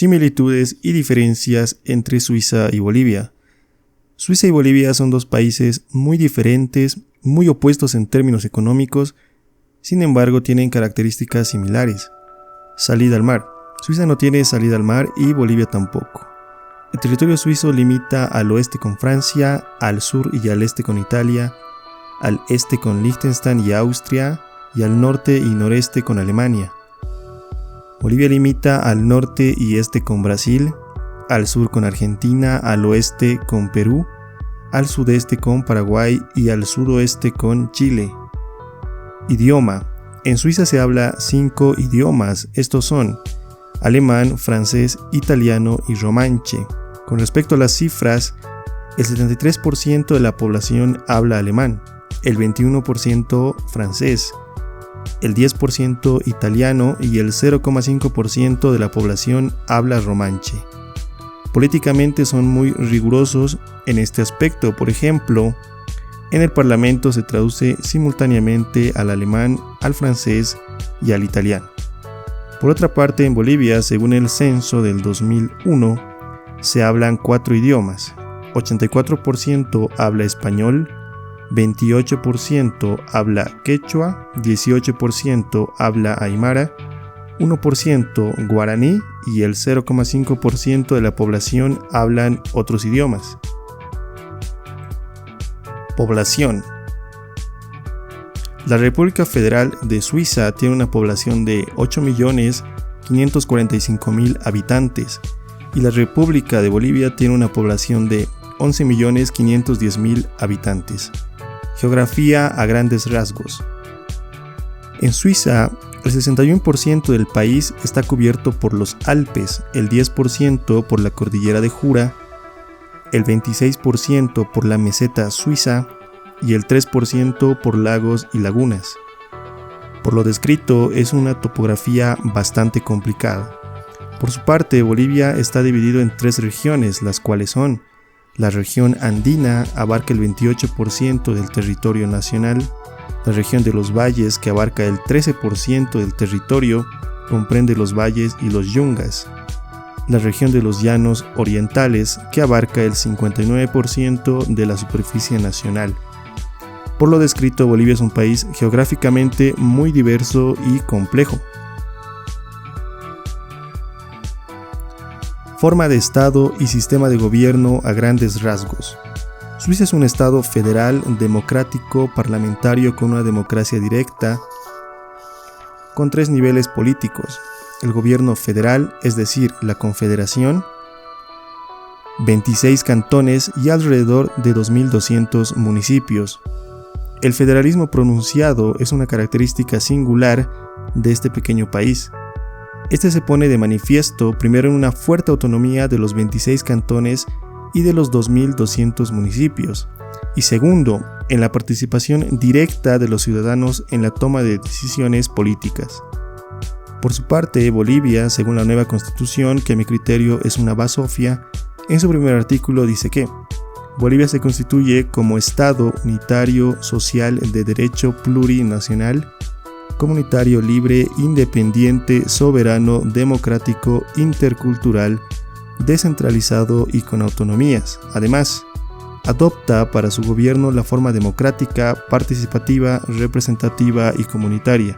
Similitudes y diferencias entre Suiza y Bolivia. Suiza y Bolivia son dos países muy diferentes, muy opuestos en términos económicos, sin embargo tienen características similares. Salida al mar. Suiza no tiene salida al mar y Bolivia tampoco. El territorio suizo limita al oeste con Francia, al sur y al este con Italia, al este con Liechtenstein y Austria, y al norte y noreste con Alemania. Bolivia limita al norte y este con Brasil, al sur con Argentina, al oeste con Perú, al sudeste con Paraguay y al sudoeste con Chile. Idioma. En Suiza se habla 5 idiomas, estos son alemán, francés, italiano y romanche. Con respecto a las cifras, el 73% de la población habla alemán, el 21% francés, el 10% italiano y el 0,5% de la población habla romanche. Políticamente son muy rigurosos en este aspecto. Por ejemplo, en el Parlamento se traduce simultáneamente al alemán, al francés y al italiano. Por otra parte, en Bolivia, según el censo del 2001, se hablan 4 idiomas. 84% habla español, 28% habla quechua, 18% habla aymara, 1% guaraní y el 0,5% de la población hablan otros idiomas. Población. La República Federal de Suiza tiene una población de 8.545.000 habitantes y la República de Bolivia tiene una población de 11.510.000 habitantes. Geografía a grandes rasgos. En Suiza, el 61% del país está cubierto por los Alpes, el 10% por la cordillera de Jura, el 26% por la meseta suiza y el 3% por lagos y lagunas. Por lo descrito, es una topografía bastante complicada. Por su parte, Bolivia está dividido en 3 regiones, las cuales son: la región andina abarca el 28% del territorio nacional, la región de los valles, que abarca el 13% del territorio, comprende los valles y los yungas, la región de los llanos orientales, que abarca el 59% de la superficie nacional. Por lo descrito, Bolivia es un país geográficamente muy diverso y complejo. Forma de Estado y sistema de gobierno a grandes rasgos. Suiza es un Estado federal, democrático, parlamentario con una democracia directa, con 3 niveles políticos: el gobierno federal, es decir, la confederación, 26 cantones y alrededor de 2.200 municipios. El federalismo pronunciado es una característica singular de este pequeño país. Este se pone de manifiesto primero en una fuerte autonomía de los 26 cantones y de los 2.200 municipios, y segundo, en la participación directa de los ciudadanos en la toma de decisiones políticas. Por su parte, Bolivia, según la nueva constitución, que a mi criterio es una basofia, en su primer artículo dice que Bolivia se constituye como Estado unitario, social, de derecho plurinacional, comunitario, libre, independiente, soberano, democrático, intercultural, descentralizado y con autonomías. Además, adopta para su gobierno la forma democrática, participativa, representativa y comunitaria,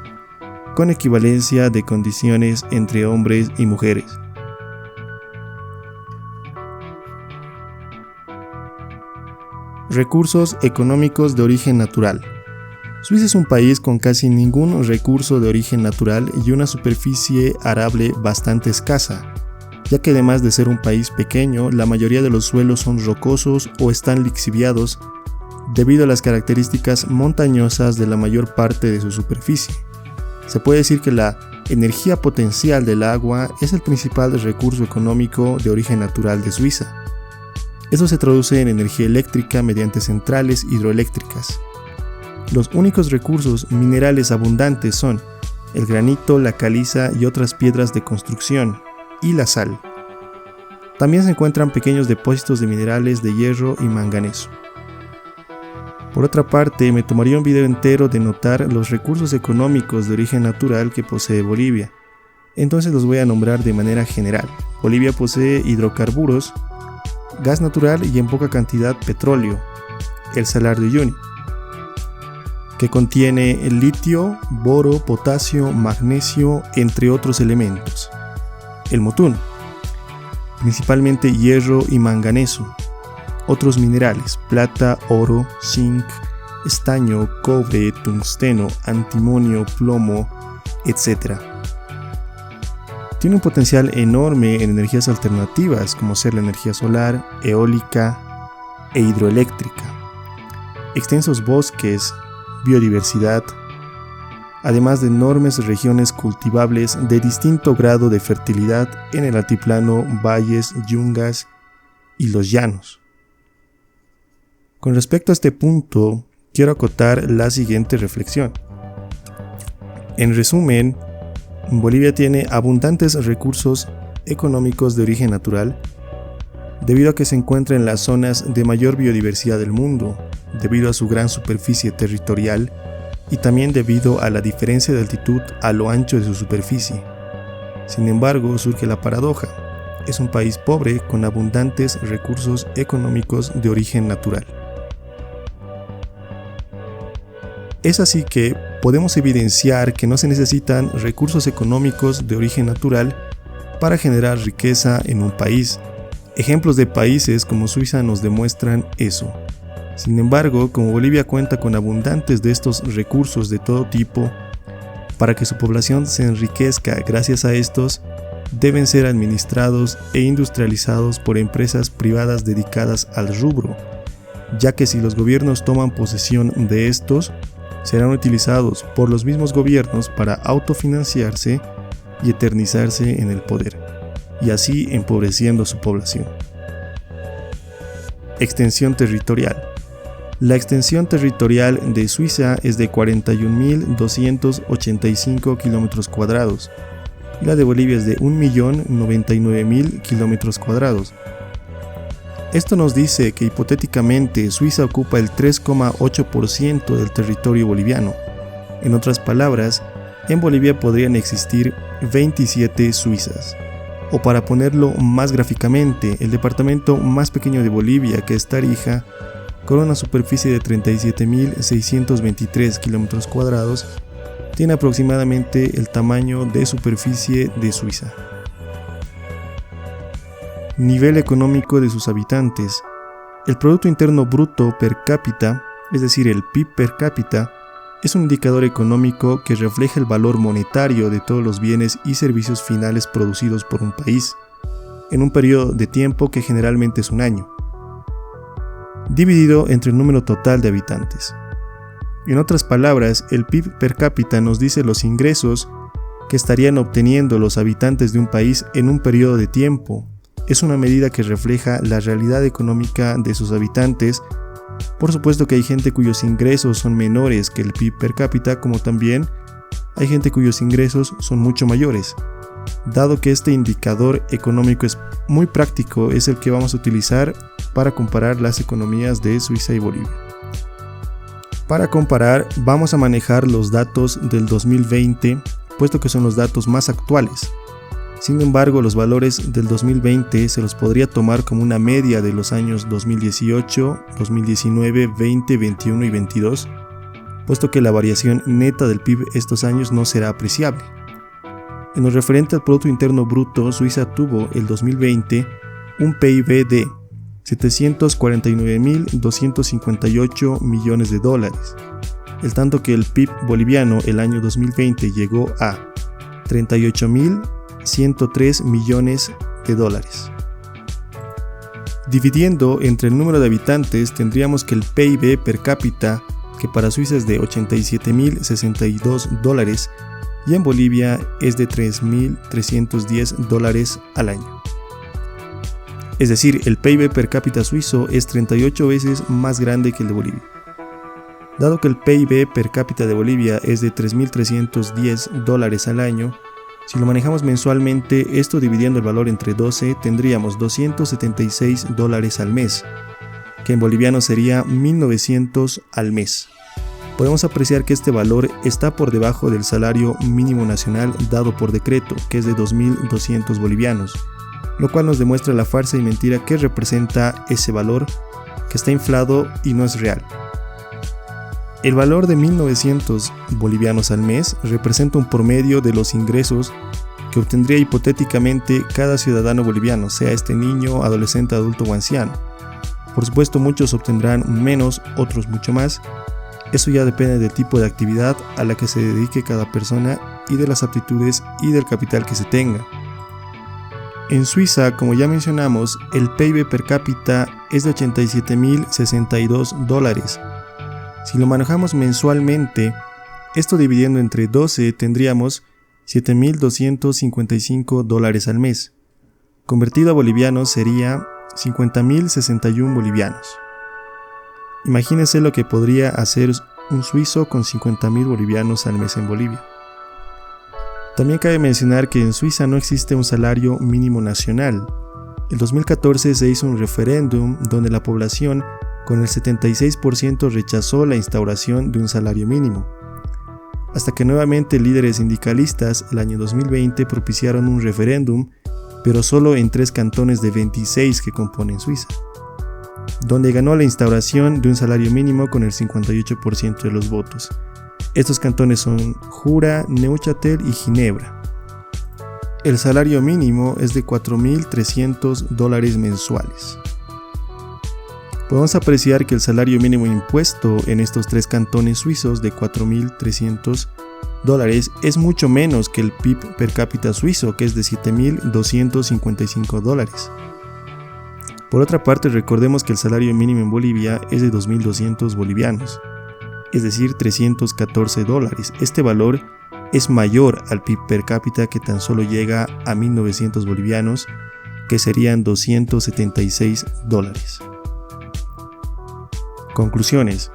con equivalencia de condiciones entre hombres y mujeres. Recursos económicos de origen natural. Suiza es un país con casi ningún recurso de origen natural y una superficie arable bastante escasa, ya que además de ser un país pequeño, la mayoría de los suelos son rocosos o están lixiviados debido a las características montañosas de la mayor parte de su superficie. Se puede decir que la energía potencial del agua es el principal recurso económico de origen natural de Suiza. Esto se traduce en energía eléctrica mediante centrales hidroeléctricas. Los únicos recursos minerales abundantes son el granito, la caliza y otras piedras de construcción, y la sal. También se encuentran pequeños depósitos de minerales de hierro y manganeso. Por otra parte, me tomaría un video entero de notar los recursos económicos de origen natural que posee Bolivia. Entonces los voy a nombrar de manera general. Bolivia posee hidrocarburos, gas natural y en poca cantidad petróleo, el Salar de Uyuni, que contiene el litio, boro, potasio, magnesio, entre otros elementos. El Mutún, principalmente hierro y manganeso. Otros minerales, plata, oro, zinc, estaño, cobre, tungsteno, antimonio, plomo, etc. Tiene un potencial enorme en energías alternativas como ser la energía solar, eólica e hidroeléctrica. Extensos bosques, biodiversidad, además de enormes regiones cultivables de distinto grado de fertilidad en el altiplano, valles, yungas y los llanos. Con respecto a este punto, quiero acotar la siguiente reflexión. En resumen, Bolivia tiene abundantes recursos económicos de origen natural, debido a que se encuentra en las zonas de mayor biodiversidad del mundo, debido a su gran superficie territorial y también debido a la diferencia de altitud a lo ancho de su superficie. Sin embargo, surge la paradoja: es un país pobre con abundantes recursos económicos de origen natural. Es así que podemos evidenciar que no se necesitan recursos económicos de origen natural para generar riqueza en un país. Ejemplos de países como Suiza nos demuestran eso. Sin embargo, como Bolivia cuenta con abundantes de estos recursos de todo tipo, para que su población se enriquezca gracias a estos, deben ser administrados e industrializados por empresas privadas dedicadas al rubro, ya que si los gobiernos toman posesión de estos, serán utilizados por los mismos gobiernos para autofinanciarse y eternizarse en el poder, y así empobreciendo su población. Extensión territorial. La extensión territorial de Suiza es de 41.285 km², y la de Bolivia es de 1.099.000 km². Esto nos dice que hipotéticamente Suiza ocupa el 3,8% del territorio boliviano. En otras palabras, en Bolivia podrían existir 27 Suizas. O para ponerlo más gráficamente, el departamento más pequeño de Bolivia, que es Tarija, con una superficie de 37.623 km², tiene aproximadamente el tamaño de superficie de Suiza. Nivel económico de sus habitantes. El Producto Interno Bruto per cápita, es decir, el PIB per cápita, es un indicador económico que refleja el valor monetario de todos los bienes y servicios finales producidos por un país, en un periodo de tiempo que generalmente es un año, dividido entre el número total de habitantes. En otras palabras, el PIB per cápita nos dice los ingresos que estarían obteniendo los habitantes de un país en un periodo de tiempo. Es una medida que refleja la realidad económica de sus habitantes. Por supuesto que hay gente cuyos ingresos son menores que el PIB per cápita, como también hay gente cuyos ingresos son mucho mayores. Dado que este indicador económico es muy práctico, es el que vamos a utilizar para comparar las economías de Suiza y Bolivia. Para comparar, vamos a manejar los datos del 2020, puesto que son los datos más actuales. Sin embargo, los valores del 2020 se los podría tomar como una media de los años 2018, 2019, 20, 21 y 22, puesto que la variación neta del PIB estos años no será apreciable. En lo referente al Producto Interno Bruto, Suiza tuvo el 2020 un PIB de 749.258 millones de dólares, el tanto que el PIB boliviano el año 2020 llegó a 38.103 millones de dólares. Dividiendo entre el número de habitantes, tendríamos que el PIB per cápita, que para Suiza es de 87.062 dólares, y en Bolivia es de 3.310 dólares al año. Es decir, el PIB per cápita suizo es 38 veces más grande que el de Bolivia. Dado que el PIB per cápita de Bolivia es de 3.310 dólares al año, si lo manejamos mensualmente, esto dividiendo el valor entre 12, tendríamos 276 dólares al mes, que en boliviano sería 1.900 al mes. podemos apreciar que este valor está por debajo del salario mínimo nacional dado por decreto, que es de 2.200 bolivianos, lo cual nos demuestra la farsa y mentira que representa ese valor, que está inflado y no es real. El valor de 1.900 bolivianos al mes representa un promedio de los ingresos que obtendría hipotéticamente cada ciudadano boliviano, sea este niño, adolescente, adulto o anciano. Por supuesto, muchos obtendrán menos, otros mucho más. Eso ya depende del tipo de actividad a la que se dedique cada persona y de las aptitudes y del capital que se tenga. En Suiza, como ya mencionamos, el PIB per cápita es de 87.062 dólares. Si lo manejamos mensualmente, esto dividiendo entre 12 tendríamos 7.255 dólares al mes. Convertido a bolivianos sería 50.061 bolivianos. Imagínense lo que podría hacer un suizo con 50.000 bolivianos al mes en Bolivia. También cabe mencionar que en Suiza no existe un salario mínimo nacional. En 2014 se hizo un referéndum donde la población con el 76% rechazó la instauración de un salario mínimo, hasta que nuevamente líderes sindicalistas el año 2020 propiciaron un referéndum, pero solo en 3 cantones de 26 que componen Suiza, donde ganó la instauración de un salario mínimo con el 58% de los votos. Estos cantones son Jura, Neuchâtel y Ginebra. El salario mínimo es de 4.300 dólares mensuales. Podemos apreciar que el salario mínimo impuesto en estos 3 cantones suizos de 4.300 dólares es mucho menos que el PIB per cápita suizo, que es de 7.255 dólares. Por otra parte, recordemos que el salario mínimo en Bolivia es de 2.200 bolivianos, es decir, 314 dólares. Este valor es mayor al PIB per cápita, que tan solo llega a 1.900 bolivianos, que serían 276 dólares. Conclusiones.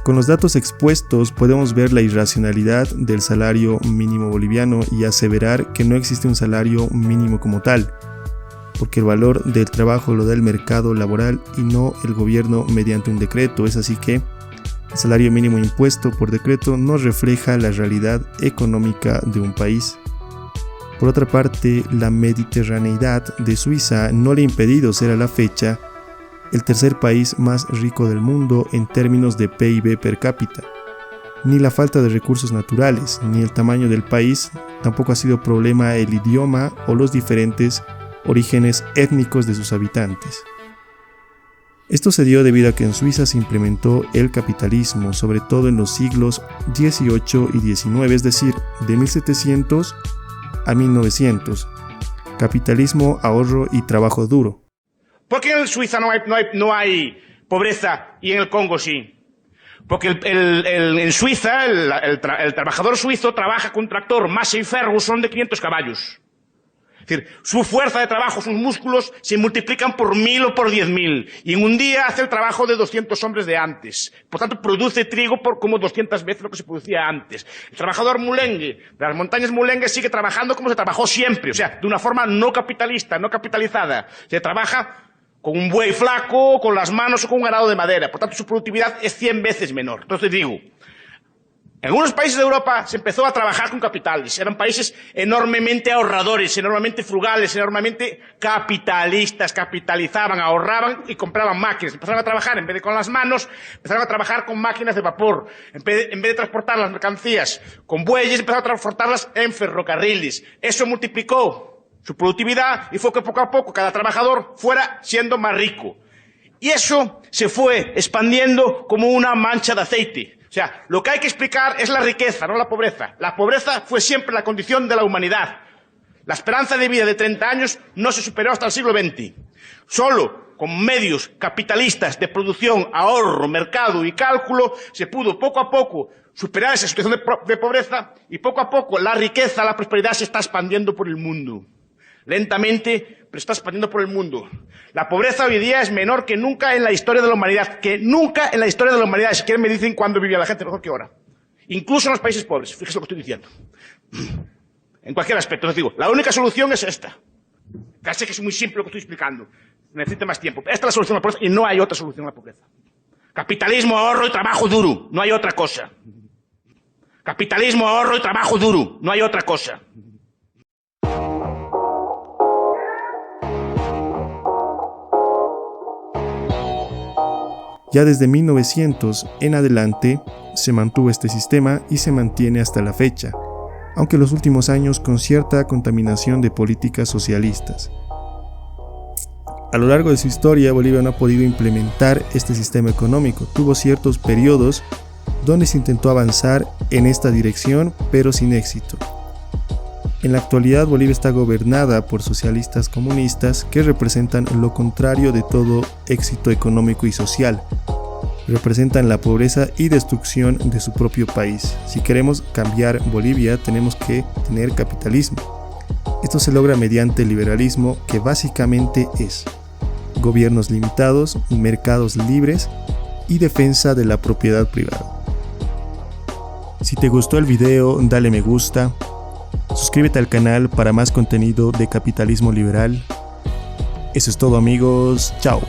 Con los datos expuestos podemos ver la irracionalidad del salario mínimo boliviano y aseverar que no existe un salario mínimo como tal, porque el valor del trabajo lo da el mercado laboral y no el gobierno mediante un decreto. Es así que el salario mínimo impuesto por decreto no refleja la realidad económica de un país. Por otra parte, la mediterraneidad de Suiza no le ha impedido ser a la fecha el tercer país más rico del mundo en términos de PIB per cápita. Ni la falta de recursos naturales, ni el tamaño del país, tampoco ha sido problema el idioma o los diferentes orígenes étnicos de sus habitantes. Esto se dio debido a que en Suiza se implementó el capitalismo, sobre todo en los siglos XVIII y XIX, es decir, de 1700 a 1900. Capitalismo, ahorro y trabajo duro. ¿Por qué en Suiza no hay pobreza y en el Congo sí? Porque en Suiza el trabajador suizo trabaja con un tractor Massey Ferguson de 500 caballos. Es decir, su fuerza de trabajo, sus músculos se multiplican por 1.000 o por 10.000. Y en un día hace el trabajo de 200 hombres de antes. Por tanto, produce trigo por como 200 veces lo que se producía antes. El trabajador mulengue de las montañas Mulengue sigue trabajando como se trabajó siempre. O sea, de una forma no capitalista, no capitalizada. Se trabaja con un buey flaco, con las manos o con un arado de madera. Por tanto, su productividad es 100 veces menor. Entonces digo, en algunos países de Europa se empezó a trabajar con capitales. Eran países enormemente ahorradores, enormemente frugales, enormemente capitalistas. Capitalizaban, ahorraban y compraban máquinas. Empezaron a trabajar, en vez de con las manos, empezaron a trabajar con máquinas de vapor. En vez de transportar las mercancías con bueyes, empezaron a transportarlas en ferrocarriles. Eso multiplicó su productividad y fue que poco a poco cada trabajador fuera siendo más rico. Y eso se fue expandiendo como una mancha de aceite. O sea, lo que hay que explicar es la riqueza, no la pobreza. La pobreza fue siempre la condición de la humanidad. La esperanza de vida de 30 años no se superó hasta el siglo XX. Solo con medios capitalistas de producción, ahorro, mercado y cálculo se pudo poco a poco superar esa situación de pobreza y poco a poco la riqueza, la prosperidad se está expandiendo por el mundo. Lentamente, pero está expandiendo por el mundo. La pobreza hoy día es menor que nunca en la historia de la humanidad. Que nunca en la historia de la humanidad. Si quieren me dicen cuándo vivía la gente mejor que ahora. Incluso en los países pobres. Fíjense lo que estoy diciendo. En cualquier aspecto. Les digo, la única solución es esta. Casi que es muy simple lo que estoy explicando. Necesita más tiempo. Esta es la solución a la pobreza y no hay otra solución a la pobreza. Capitalismo, ahorro y trabajo duro, no hay otra cosa. Capitalismo, ahorro y trabajo duro, no hay otra cosa. Ya desde 1900 en adelante se mantuvo este sistema y se mantiene hasta la fecha, aunque en los últimos años con cierta contaminación de políticas socialistas. A lo largo de su historia, Bolivia no ha podido implementar este sistema económico. Tuvo ciertos periodos donde se intentó avanzar en esta dirección, pero sin éxito. En la actualidad, Bolivia está gobernada por socialistas comunistas que representan lo contrario de todo éxito económico y social. Representan la pobreza y destrucción de su propio país. Si queremos cambiar Bolivia, tenemos que tener capitalismo. Esto se logra mediante el liberalismo, que básicamente es gobiernos limitados, mercados libres y defensa de la propiedad privada. Si te gustó el video, dale me gusta, suscríbete al canal para más contenido de capitalismo liberal. Eso es todo, amigos, chao.